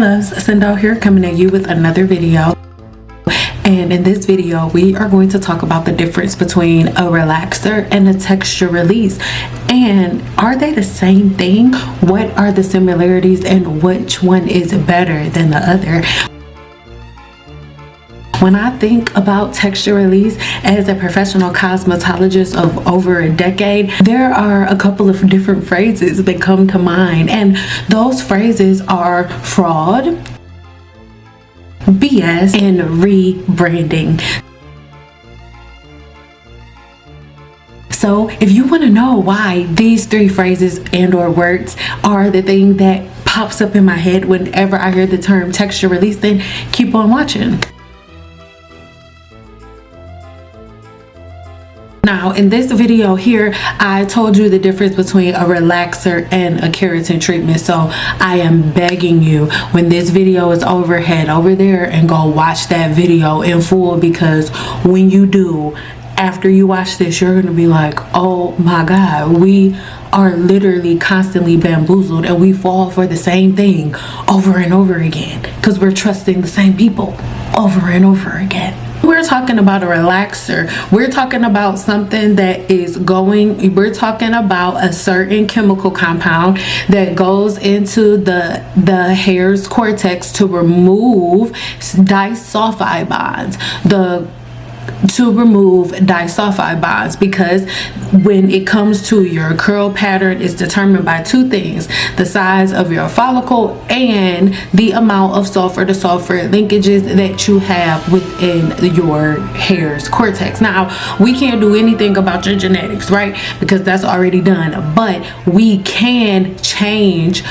loves, Sendo here, coming at you with another video. And in this video we are going to talk about the difference between a relaxer and a texture release, and are they the same thing? What are the similarities and which one is better than the other? When I think about texture release as a professional cosmetologist of over a decade, there are a couple of different phrases that come to mind, and those phrases are fraud, BS, and rebranding. So if you want to know why these three phrases and or words are the thing that pops up in my head whenever I hear the term texture release, then keep on watching. Now, in this video here, I told you the difference between a relaxer and a keratin treatment. So I am begging you, when this video is over, head over there and go watch that video in full, because when you do, after you watch this, you're gonna be like, oh my God, we are literally constantly bamboozled and we fall for the same thing over and over again because we're trusting the same people over and over again. We're talking about a relaxer. We're talking about something that is we're talking about a certain chemical compound that goes into the hair's cortex to remove disulfide bonds. Because when it comes to your curl pattern, it's determined by two things: the size of your follicle and the amount of sulfur to sulfur linkages that you have within your hair's cortex. Now, we can't do anything about your genetics, right? Because that's already done, but we can change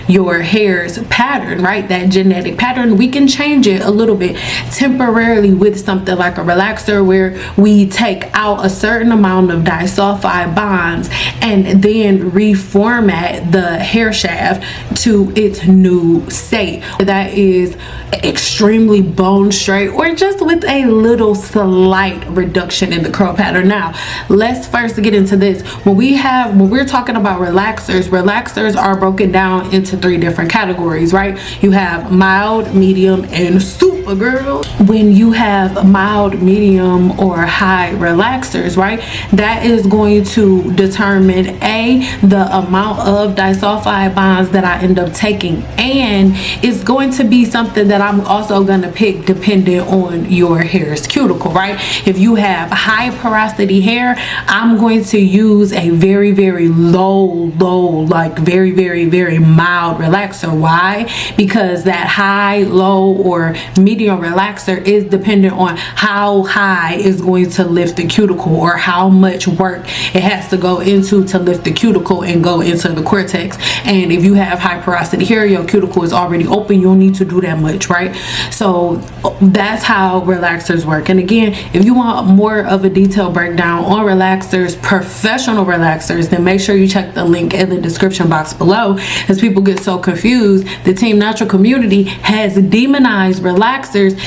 your hair's pattern, right? That genetic pattern, we can change it a little bit temporarily with something like a relaxer, where we take out a certain amount of disulfide bonds and then reformat the hair shaft to its new state that is extremely bone straight, or just with a little slight reduction in the curl pattern. Now, let's first get into this. When we're talking about relaxers are broken down into three different categories, right? You have mild, medium, and super, girl. When you have mild, medium, or high relaxers, right, that is going to determine the amount of disulfide bonds that I end up taking, and it's going to be something that I'm also going to pick dependent on your hair's cuticle, right? If you have high porosity hair, I'm going to use a very, very low, like very, very, very mild relaxer. Why? Because that high, low, or medium relaxer is dependent on how high is going to lift the cuticle, or how much work it has to go into to lift the cuticle and go into the cortex. And if you have high porosity hair, your cuticle is already open, you don't need to do that much, right? So that's how relaxers work. And again, if you want more of a detailed breakdown on relaxers, professional relaxers, then make sure you check the link in the description box below, as people get so confused. The Team Natural community has demonized relaxers.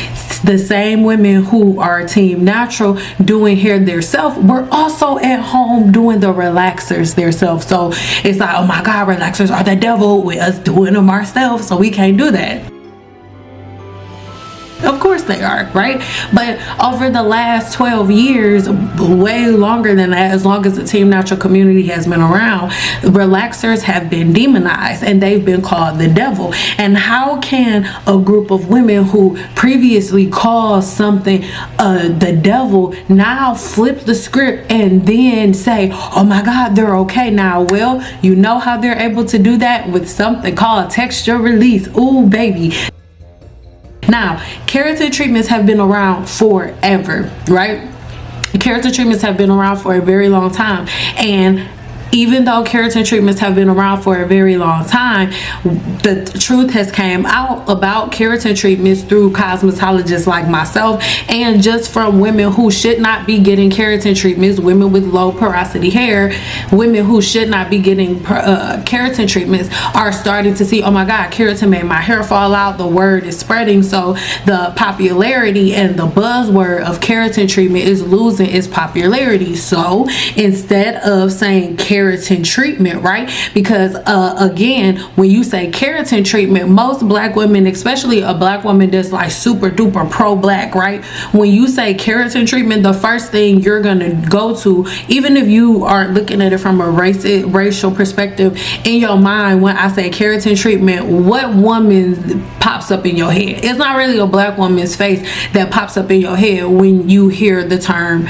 The same women who are Team Natural doing hair themselves were also at home doing the relaxers themselves. So it's like, oh my God, relaxers are the devil, with us doing them ourselves, so we can't do that. Of course they are, right? But over the last 12 years, way longer than that, as long as the Team Natural community has been around, relaxers have been demonized and they've been called the devil. And how can a group of women who previously called something the devil now flip the script and then say, oh my God, they're okay now? Well, you know how they're able to do that? With something called texture release. Ooh, baby. Now, keratin treatments have been around forever, right? Keratin treatments have been around for a very long time, and even though keratin treatments have been around for a very long time, the truth has came out about keratin treatments through cosmetologists like myself, and just from women who should not be getting keratin treatments, women with low porosity hair, women who should not be getting keratin treatments are starting to see, oh my God, keratin made my hair fall out. The word is spreading, so the popularity and the buzzword of keratin treatment is losing its popularity. So instead of saying keratin keratin treatment, right? Because again, when you say keratin treatment, most black women, especially a black woman that's like super duper pro-black, right? When you say keratin treatment, the first thing you're gonna go to, even if you are looking at it from a racial perspective, in your mind, when I say keratin treatment, what woman pops up in your head? It's not really a black woman's face that pops up in your head when you hear the term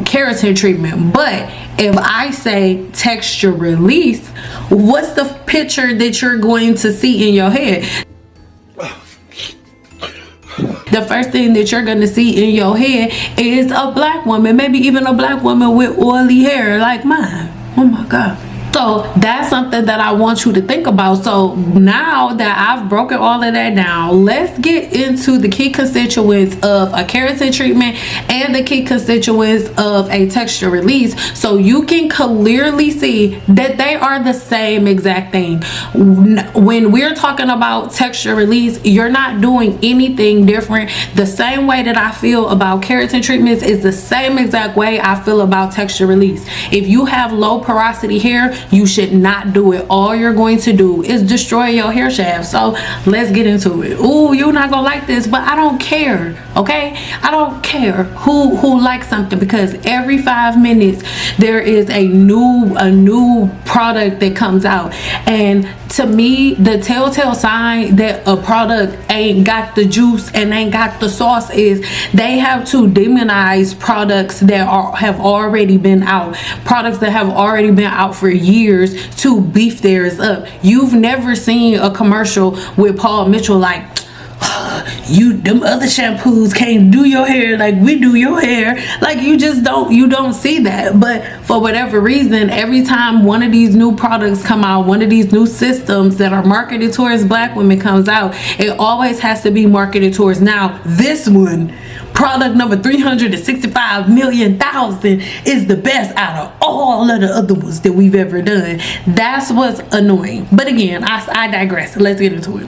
keratin treatment. But if I say texture release, what's the picture that you're going to see in your head? The first thing that you're going to see in your head is a black woman, maybe even a black woman with oily hair like mine. Oh my God. So that's something that I want you to think about. So now that I've broken all of that down, let's get into the key constituents of a keratin treatment and the key constituents of a texture release, so you can clearly see that they are the same exact thing. When we're talking about texture release, you're not doing anything different. The same way that I feel about keratin treatments is the same exact way I feel about texture release. If you have low porosity hair, you should not do it. All you're going to do is destroy your hair shaft. So let's get into it. Ooh, you're not gonna like this, but I don't care. Okay, I don't care who likes something, because every 5 minutes there is a new product that comes out. And to me, the telltale sign that a product ain't got the juice and ain't got the sauce is they have to demonize products that have already been out, products that have already been out for years, to beef theirs up. You've never seen a commercial with Paul Mitchell like, them other shampoos can't do your hair like we do your hair. Like, you don't see that. But for whatever reason, every time one of these new products come out, one of these new systems that are marketed towards black women comes out, it always has to be marketed towards, now this one, product number 365 million thousand, is the best out of all of the other ones that we've ever done. That's what's annoying. But again, I digress. Let's get into it.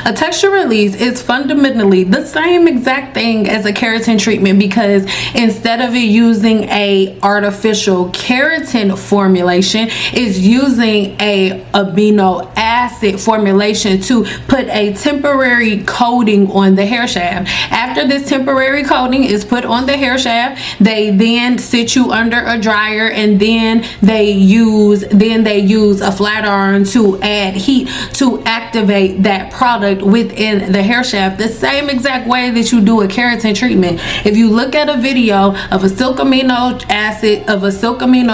A texture release is fundamentally the same exact thing as a keratin treatment, because instead of it using a artificial keratin formulation, it's using a amino acid formulation to put a temporary coating on the hair shaft. After this temporary coating is put on the hair shaft, they then sit you under a dryer, and then they use a flat iron to add heat to activate that product within the hair shaft, the same exact way that you do a keratin treatment. If you look at a video of a silk amino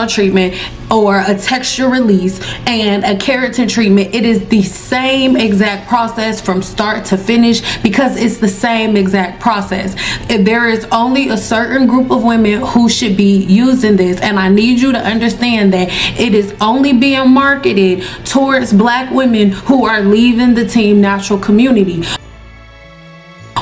treatment or a texture release and a keratin treatment, it is the same exact process from start to finish, because it's the same exact process. If there is only a certain group of women who should be using this, and I need you to understand that it is only being marketed towards black women who are leaving the Team Natural community.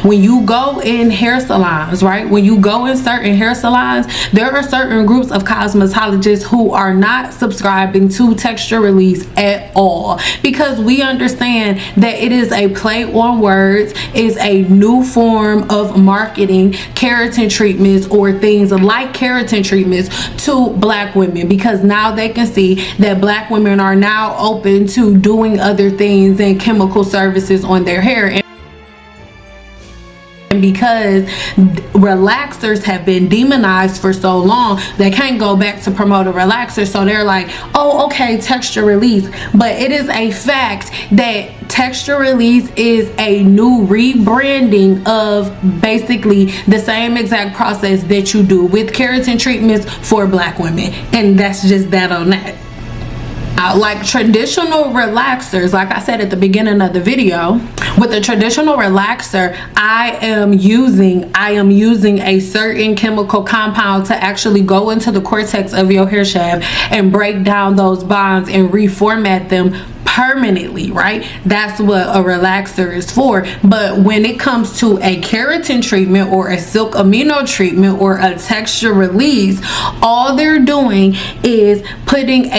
When you go in hair salons, right? When you go in certain hair salons, there are certain groups of cosmetologists who are not subscribing to texture release at all, because we understand that it is a play on words, is a new form of marketing keratin treatments or things like keratin treatments to black women, because now they can see that black women are now open to doing other things and chemical services on their hair. And because relaxers have been demonized for so long, they can't go back to promote a relaxer, so they're like, oh, okay, texture release. But it is a fact that texture release is a new rebranding of basically the same exact process that you do with keratin treatments for black women, and that's just that on that. Like traditional relaxers, like I said at the beginning of the video, with a traditional relaxer, I am using a certain chemical compound to actually go into the cortex of your hair shaft and break down those bonds and reformat them permanently, right? That's what a relaxer is for. But when it comes to a keratin treatment or a silk amino treatment or a texture release, all they're doing is putting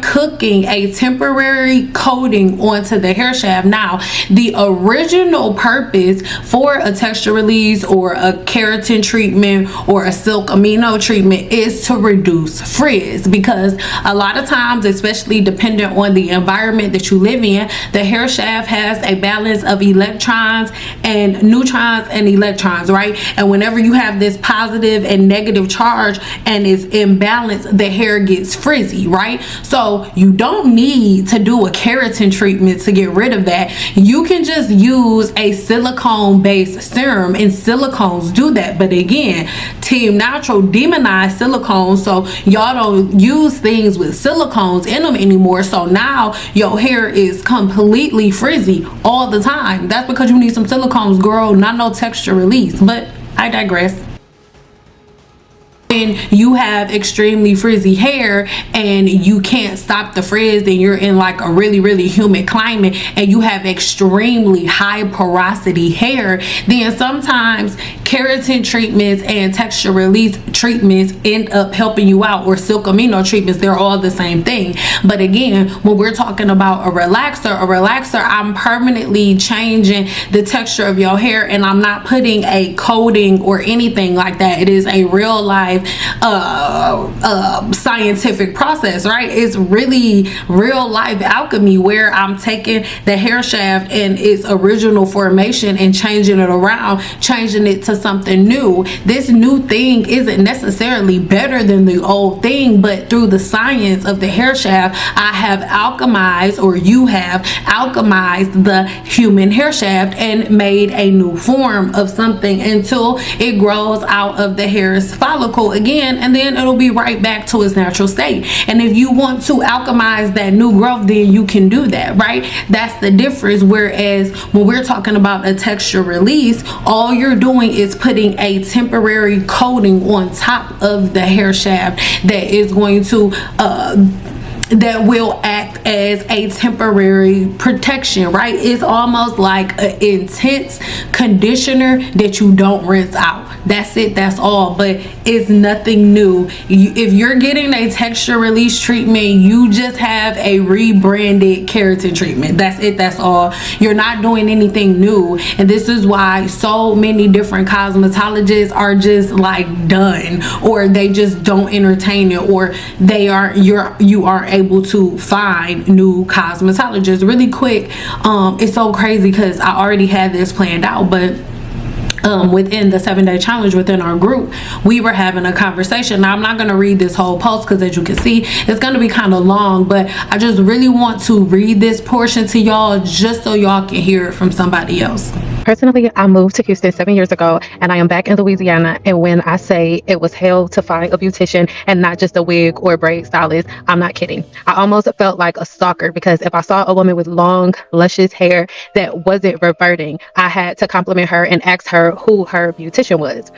cooking a temporary coating onto the hair shaft. Now, the original purpose for a texture release or a keratin treatment or a silk amino treatment is to reduce frizz, because a lot of times, especially dependent on the environment that you live in, the hair shaft has a balance of electrons and neutrons and electrons, right? And whenever you have this positive and negative charge and is imbalanced, the hair gets frizzy, right? So you don't need to do a keratin treatment to get rid of that. You can just use a silicone based serum, and silicones do that. But again, Team Natural demonized silicones, so y'all don't use things with silicones in them anymore. So now your hair is completely frizzy all the time. That's because you need some silicones, girl, not no texture release. But I digress. When you have extremely frizzy hair and you can't stop the frizz, and you're in like a really humid climate and you have extremely high porosity hair, then sometimes keratin treatments and texture release treatments end up helping you out, or silk amino treatments. They're all the same thing. But again, when we're talking about a relaxer, I'm permanently changing the texture of your hair, and I'm not putting a coating or anything like that. It is a real life scientific process, right? It's really real life alchemy, where I'm taking the hair shaft and its original formation and changing it around, changing it to something new. This new thing isn't necessarily better than the old thing, but through the science of the hair shaft, I have alchemized, or you have alchemized, the human hair shaft and made a new form of something until it grows out of the hair's follicle again, and then it'll be right back to its natural state. And if you want to alchemize that new growth, then you can do that, right? That's the difference. Whereas when we're talking about a texture release, all you're doing is putting a temporary coating on top of the hair shaft that is going to that will act as a temporary protection, right? It's almost like an intense conditioner that you don't rinse out. That's it, that's all. But it's nothing new. If you're getting a texture release treatment, you just have a rebranded keratin treatment. That's it, that's all. You're not doing anything new. And this is why so many different cosmetologists are just like done, or they just don't entertain it, or they are you aren't able to find new cosmetologists. Really quick, it's so crazy because I already had this planned out, but within the 7-day challenge within our group, we were having a conversation. Now, I'm not going to read this whole post because, as you can see, it's going to be kind of long, but I just really want to read this portion to y'all just so y'all can hear it from somebody else. Personally, I moved to Houston 7 years ago, and I am back in Louisiana. And when I say it was hell to find a beautician and not just a wig or braid stylist, I'm not kidding. I almost felt like a stalker, because if I saw a woman with long, luscious hair that wasn't reverting, I had to compliment her and ask her who her beautician was.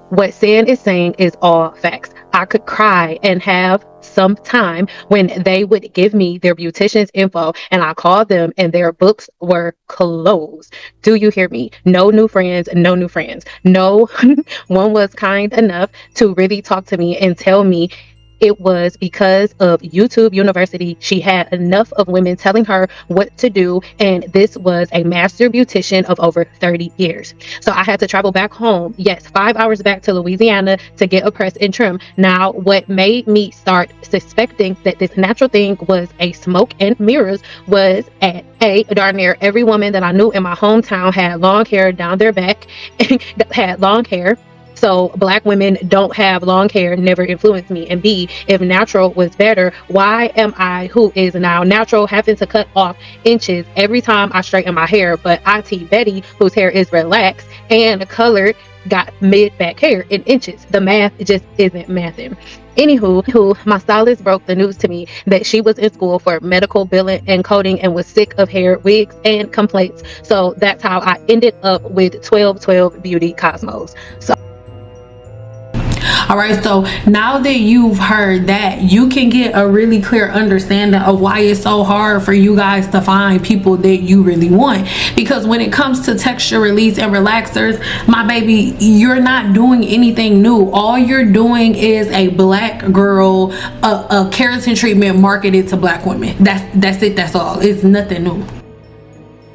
What San is saying is all facts. I could cry and have some time when they would give me their beautician's info, and I called them and their books were closed. Do you hear me? No new friends, no new friends. No one was kind enough to really talk to me and tell me it was because of YouTube University. She had enough of women telling her what to do, and this was a master beautician of over 30 years. So I had to travel back home, yes, 5 hours back to Louisiana to get a press and trim. Now, what made me start suspecting that this natural thing was a smoke and mirrors was at darn near every woman that I knew in my hometown had long hair down their back, had long hair. So black women don't have long hair never influenced me. And B, if natural was better, why am I, who is now natural, having to cut off inches every time I straighten my hair? But Auntie Betty, whose hair is relaxed and colored, got mid-back hair in inches. The math just isn't mathing. Anywho, my stylist broke the news to me that she was in school for medical billing and coding and was sick of hair, wigs, and complaints. So that's how I ended up with 1212 Beauty Cosmos. So All right, so now that you've heard that, you can get a really clear understanding of why it's so hard for you guys to find people that you really want. Because when it comes to texture release and relaxers, my baby, you're not doing anything new. All you're doing is a black girl, a keratin treatment marketed to black women. That's it. That's all. It's nothing new.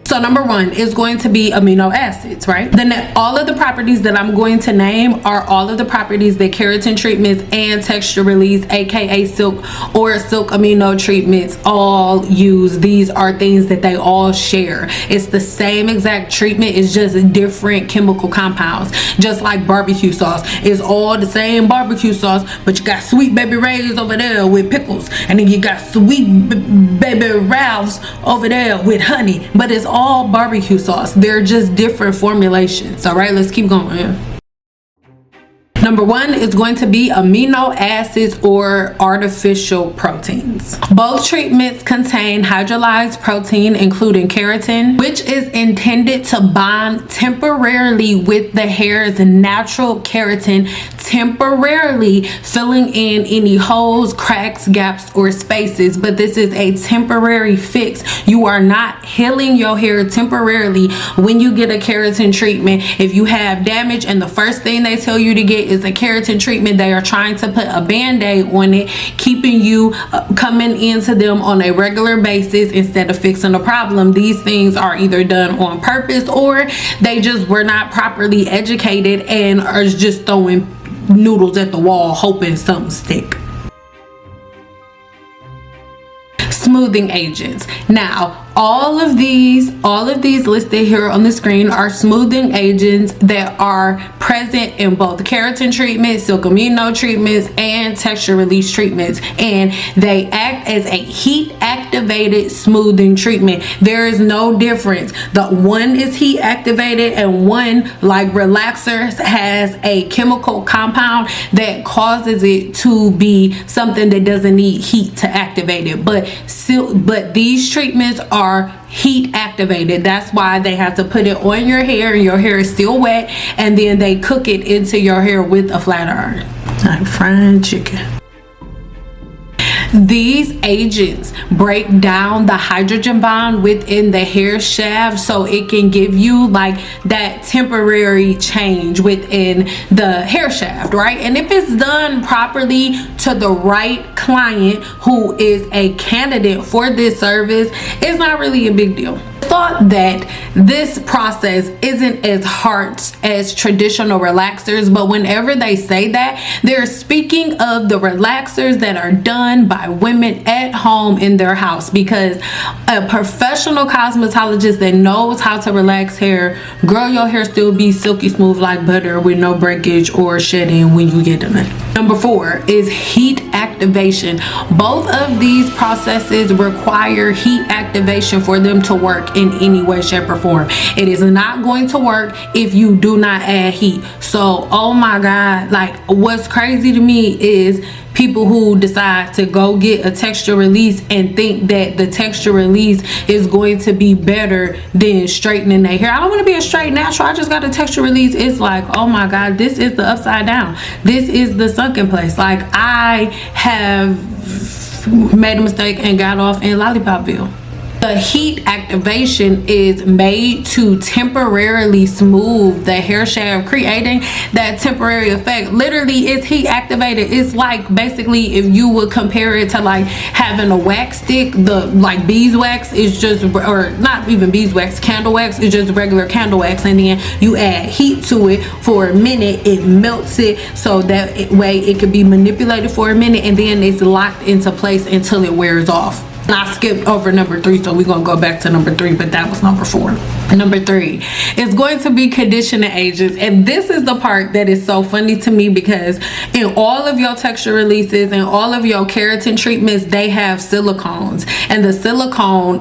So number one is going to be amino acids, right? Then all of the properties that I'm going to name are all of the properties that Keratin Treatments and Texture Release, aka Silk or Silk Amino Treatments, all use. These are things that they all share. It's the same exact treatment, it's just different chemical compounds. Just like barbecue sauce, it's all the same barbecue sauce, but you got Sweet Baby Ray's over there with pickles, and then you got Sweet Baby Ralph's over there with honey, but it's all barbecue sauce. They're just different formulations. All right, let's keep going. Number one is going to be amino acids or artificial proteins. Both treatments contain hydrolyzed protein, including keratin, which is intended to bond temporarily with the hair's natural keratin, temporarily filling in any holes, cracks, gaps, or spaces. But this is a temporary fix. You are not healing your hair temporarily when you get a keratin treatment. If you have damage and the first thing they tell you to get is a keratin treatment, they are trying to put a band-aid on it, keeping you coming into them on a regular basis instead of fixing the problem. These things are either done on purpose or they just were not properly educated and are just throwing noodles at the wall hoping something stick. Smoothing agents. Now, all of these listed here on the screen are smoothing agents that are present in both keratin treatments, silk amino treatments, and texture release treatments, and they act as a heat activated smoothing treatment. There is no difference. The one is heat activated and one, like relaxers, has a chemical compound that causes it to be something that doesn't need heat to activate it. But these treatments are heat activated. That's why they have to put it on your hair and your hair is still wet, and then they cook it into your hair with a flat iron like frying chicken. These agents break down the hydrogen bond within the hair shaft so it can give you like that temporary change within the hair shaft, right? And if it's done properly to the right client who is a candidate for this service, it's not really a big deal. Thought that this process isn't as harsh as traditional relaxers, but whenever they say that, they're speaking of the relaxers that are done by women at home in their house, because a professional cosmetologist that knows how to relax hair, girl, your hair still be silky smooth like butter with no breakage or shedding when you get done. Number 4 is heat activation. Both of these processes require heat activation for them to work in any way, shape, or form. It is not going to work if you do not add heat. So, oh my God, like what's crazy to me is people who decide to go get a texture release and think that the texture release is going to be better than straightening their hair. I don't want to be a straight natural. I just got a texture release. It's like, oh my God, this is the upside down. This is the sunken place. Like, I have made a mistake and got off in Lollipopville. The heat activation is made to temporarily smooth the hair shaft, creating that temporary effect. Literally, it's heat activated. It's like basically if you would compare it to like having a wax stick, the like beeswax is just, or not even beeswax, candle wax is just regular candle wax, and then you add heat to it for a minute, it melts it so that way it can be manipulated for a minute, and then it's locked into place until it wears off. I skipped over number 3, so we're gonna go back to number 3, but that was number 4. Number 3 is going to be conditioning agents, and this is the part that is so funny to me, because in all of your texture releases and all of your keratin treatments, they have silicones, and the silicone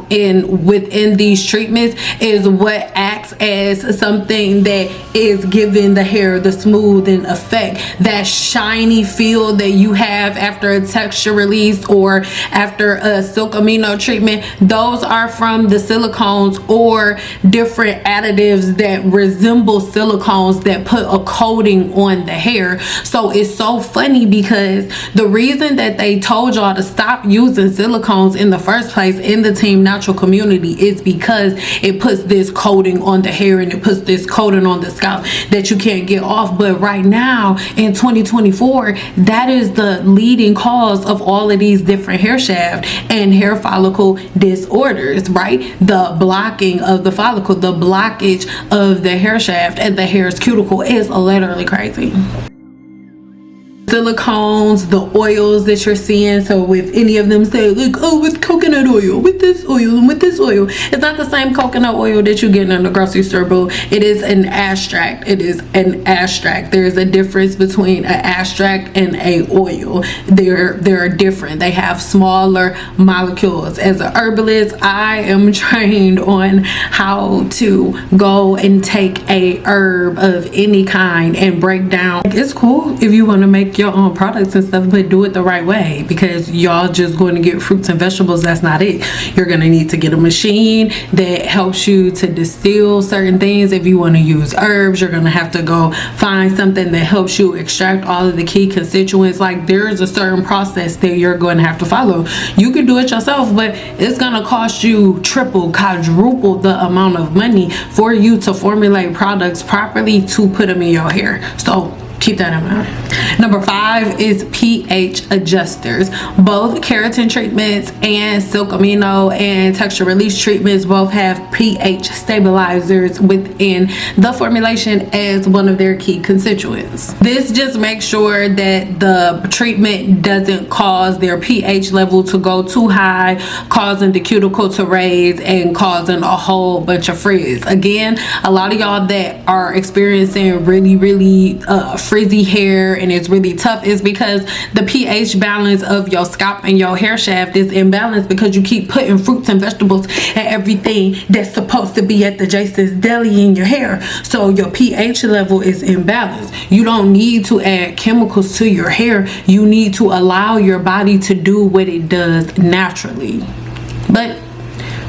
within these treatments is what acts acts as something that is giving the hair the smoothing effect, that shiny feel that you have after a texture release or after a silk amino treatment. Those are from the silicones or different additives that resemble silicones that put a coating on the hair. So it's so funny because the reason that they told y'all to stop using silicones in the first place in the Team Natural community is because it puts this coating on the hair and it puts this coating on the scalp that you can't get off. But right now in 2024, that is the leading cause of all of these different hair shaft and hair follicle disorders, right? The blocking of the follicle, the blockage of the hair shaft and the hair's cuticle is literally crazy. Silicones, the oils that you're seeing, so if any of them say like, oh, with coconut oil, with this oil and with this oil, it's not the same coconut oil that you get in the grocery store, boo. It is an extract. It is an extract. There's a difference between an extract and a oil. They're different. They have smaller molecules. As a herbalist, I am trained on how to go and take a herb of any kind and break down. It's cool if you want to make your own products and stuff, but do it the right way, because y'all just going to get fruits and vegetables. That's not it. You're going to need to get a machine that helps you to distill certain things. If you want to use herbs, you're going to have to go find something that helps you extract all of the key constituents. Like, there's a certain process that you're going to have to follow. You can do it yourself, but it's going to cost you triple, quadruple the amount of money for you to formulate products properly to put them in your hair. So keep that in mind. Number 5 is pH adjusters. Both Keratin Treatments and Silk Amino and Texture Release Treatments both have pH stabilizers within the formulation as one of their key constituents. This just makes sure that the treatment doesn't cause their pH level to go too high, causing the cuticle to raise and causing a whole bunch of frizz. Again, a lot of y'all that are experiencing really frizzy hair and it's really tough is because the pH balance of your scalp and your hair shaft is imbalanced, because you keep putting fruits and vegetables and everything that's supposed to be at the Jason's Deli in your hair. So your pH level is imbalanced. You don't need to add chemicals to your hair. You need to allow your body to do what it does naturally. But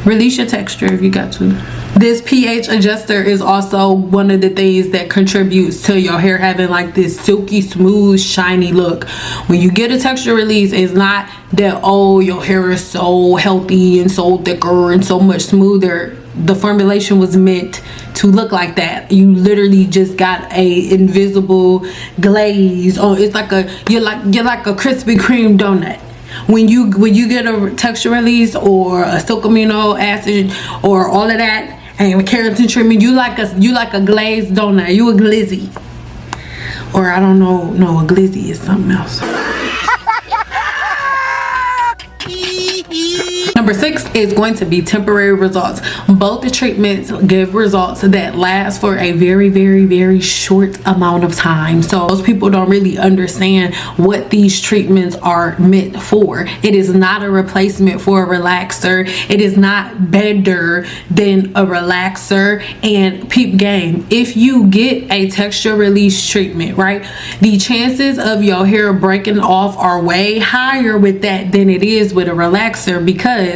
release your texture if you got to. This pH adjuster is also one of the things that contributes to your hair having like this silky smooth shiny look. When you get a texture release, it's not that, oh, your hair is so healthy and so thicker and so much smoother. The formulation was meant to look like that. You literally just got a invisible glaze. Oh, it's like you're like a Krispy Kreme donut. When you get a texture release or a silk amino acid or all of that and a keratin treatment, you like a glazed donut. You a glizzy. Or I don't know, no, a glizzy is something else. Number 6 is going to be temporary results. Both the treatments give results that last for a very short amount of time. So most people don't really understand what these treatments are meant for. It is not a replacement for a relaxer. It is not better than a relaxer. And peep game, if you get a texture release treatment, right, the chances of your hair breaking off are way higher with that than it is with a relaxer, because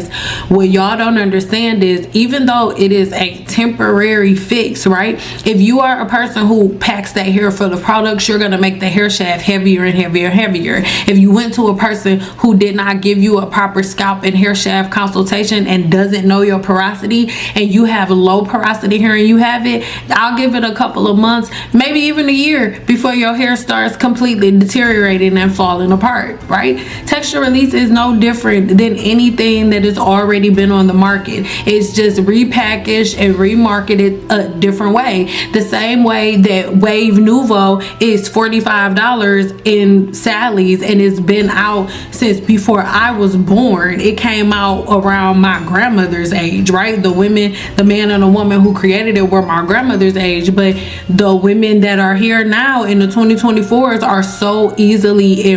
what y'all don't understand is, even though it is a temporary fix, right, if you are a person who packs that hair full of products, you're going to make the hair shaft heavier and heavier. If you went to a person who did not give you a proper scalp and hair shaft consultation and doesn't know your porosity, and you have low porosity hair and you have it, I'll give it a couple of months, maybe even a year, before your hair starts completely deteriorating and falling apart, right? Texture release is no different than anything that has already been on the market. It's just repackaged and remarketed a different way. The same way that Wave Nouveau is $45 in Sally's and it's been out since before I was born. It came out around my grandmother's age, right? The man and the woman who created it were my grandmother's age, but the women that are here now in the 2024s are so easily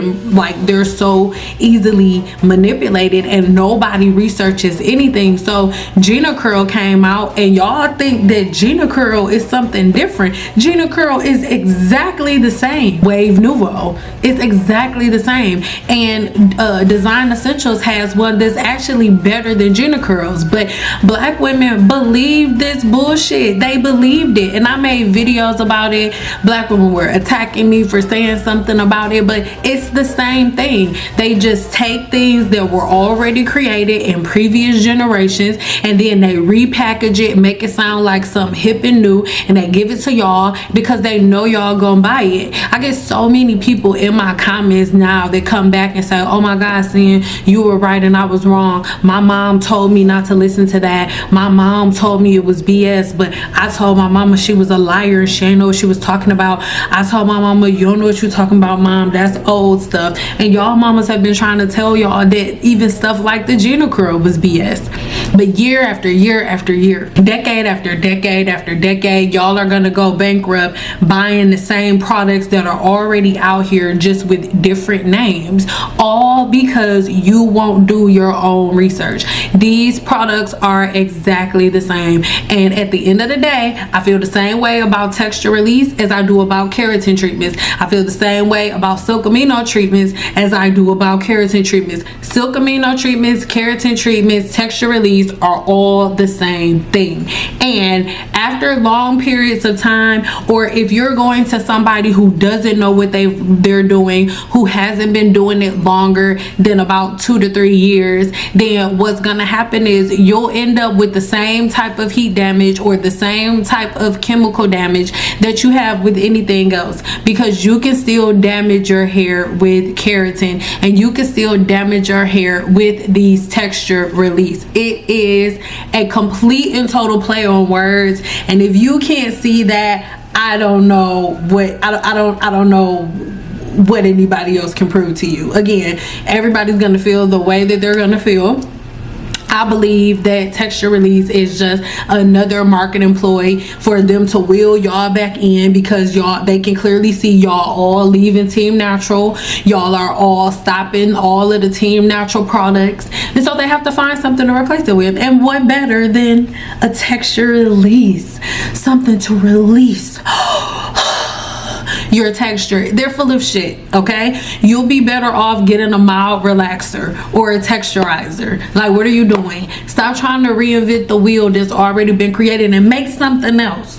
they're so easily manipulated, and nobody researches researches anything. So Gina Curl came out, and y'all think that Gina Curl is something different. Gina Curl is exactly the same. Wave Nouveau is exactly the same, and Design Essentials has one that's actually better than Gina Curl's. But black women believe this bullshit. They believed it, and I made videos about it. Black women were attacking me for saying something about it, but it's the same thing. They just take things that were already created in previous generations, and then they repackage it, make it sound like something hip and new, and they give it to y'all because they know y'all gonna buy it. I get so many people in my comments now that come back and say, oh my God, Sin, you were right and I was wrong. My mom told me not to listen to that. My mom told me it was BS, but I told my mama she was a liar and she didn't know what she was talking about. I told my mama, you don't know what you're talking about, Mom. That's old stuff. And y'all mamas have been trying to tell y'all that even stuff like the Gina Curl was BS. But year after year after year, decade after decade after decade, y'all are gonna go bankrupt buying the same products that are already out here just with different names, all because you won't do your own research. These products are exactly the same, and at the end of the day, I feel the same way about texture release as I do about keratin treatments. I feel the same way about silk amino treatments as I do about keratin treatments. Silk amino treatments, keratin treatments, texture release are all the same thing. And after long periods of time, or if you're going to somebody who doesn't know what they're doing, who hasn't been doing it longer than about 2 to 3 years, then what's gonna happen is you'll end up with the same type of heat damage or the same type of chemical damage that you have with anything else, because you can still damage your hair with keratin, and you can still damage your hair with these texture release. It is a complete and total play on words, and if you can't see that, I don't know what I don't know what anybody else can prove to you. Again, everybody's gonna feel the way that they're gonna feel. I believe that texture release is just another marketing ploy for them to wheel y'all back in, because they can clearly see y'all all leaving Team Natural. Y'all are all stopping all of the Team Natural products, and so they have to find something to replace it with. And what better than a texture release? Something to release your texture. They're full of shit, okay? You'll be better off getting a mild relaxer or a texturizer. Like, what are you doing? Stop trying to reinvent the wheel that's already been created and make something else.